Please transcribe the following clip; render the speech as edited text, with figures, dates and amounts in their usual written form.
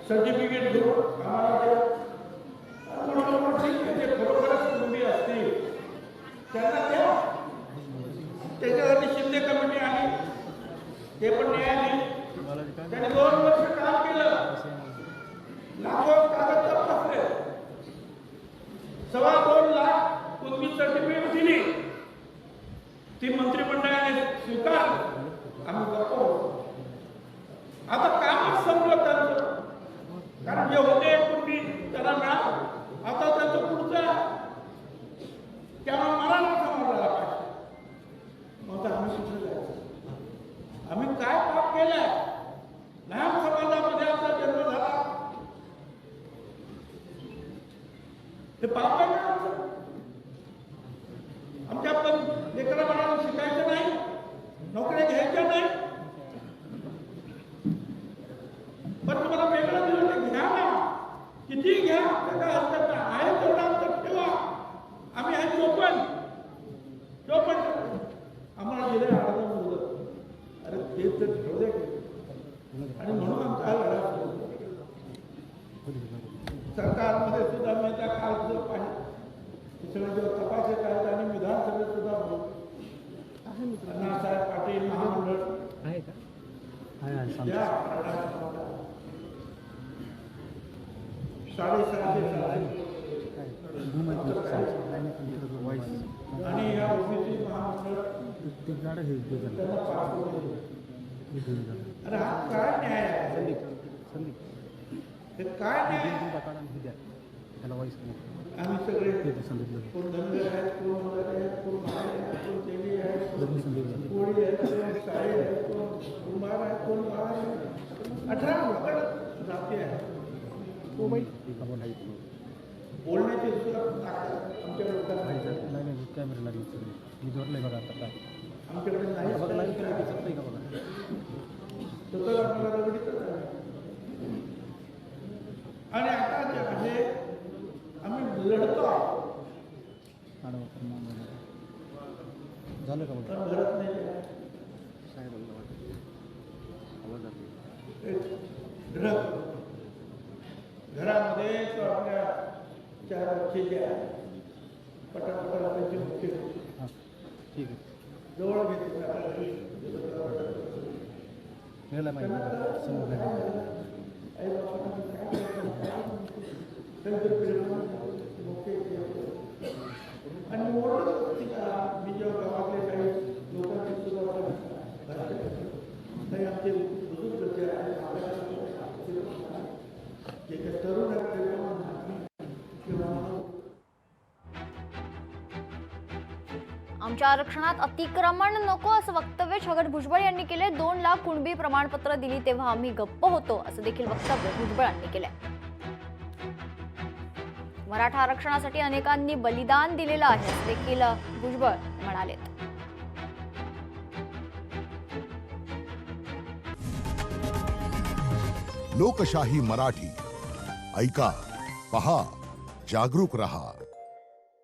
Certificate घेऊन आम्हाला जे खरोखरच कुटुंबी असतील त्यांना द्या. त्याच्यासाठी शिंदे कमिटी आली, ते पण न्याय त्यांनी 2 वर्ष काम केलं, लाखो कागद तपासले, 2.25 लाख कुटुंबी सर्टिफिकेट दिली, ती मंत्रिमंडळाने स्वीकारली. आम्ही गप्प. आता कामच संपलं त्यांचं, कारण जे होते पूर्वी त्यांना मिळालं, आता त्यांचं पुढचं त्यामुळे मला समजला पाहिजे. मग आम्ही कुठे जायचं? आम्ही काय पाप केलंय? लहान समाजामध्ये आमचा जन्म झाला, ते पाप आहे ना आमचं? आमच्या पण लेकरा बाळांना शिकायचं नाही, नोकऱ्या घ्यायच्या नाही, पण तुम्हाला वेगळं दिलं ते घ्या ना, किती घ्या, काय हरकत नाही, आहे तेवढा आमचं ठेवा, आम्ही आहे चोपण आम्हाला दिले अर्धा मुलं. अरे ते तर ठेवू दे. आणि म्हणून आमचा लढा सरकारमध्ये सुद्धा मी त्या काळात पाहिजे सगळं जेव्हा तपासत आहेत आणि विधानसभेत सुद्धा अण्णासाहेब पाटील महामंडळ आहे का आणि या ओबीसी महामंडळ अरे हा काय न्याय आहे? हे काय न्याय? आम्ही सगळे कोण धनगर आहेत, कोण मराठी आहेत, कोण महार आहेत, कोण तेली आहेत, कोळी आहेत, कोण साळे आहेत, कोण कुंभार आहेत, कोण बाळ आहेत, 18 जाती आहेत. बोलण्याची सुद्धा आमच्या लोकांना आमच्याकडे नाही आपल्याला रगडीतच आहे. आणि आता म्हणजे आम्ही लढतो झालं का घरात नाही ड्रग घरामध्ये तो आपल्या 4 वर्षे जे आहे पटापटा त्यांचे मुख्य ठीक आहे जवळ घेतले आणि मी जेव्हा गावातले काही लोकांची सुद्धा आमचे बुजुर्ग जे काही तरुण आहेत आमच्या आरक्षणात अतिक्रमण नको असं वक्तव्य छगन भुजबळ यांनी केले. 2 लाख कुणबी प्रमाणपत्र दिली तेव्हा आम्ही गप्प होतो असं देखील वक्तव्य भुजबळांनी केलंय. मराठा आरक्षणासाठी अनेकांनी बलिदान दिलेलं आहे असं देखील भुजबळ म्हणाले. लोकशाही मराठी ऐका, पहा, जागरूक रहा.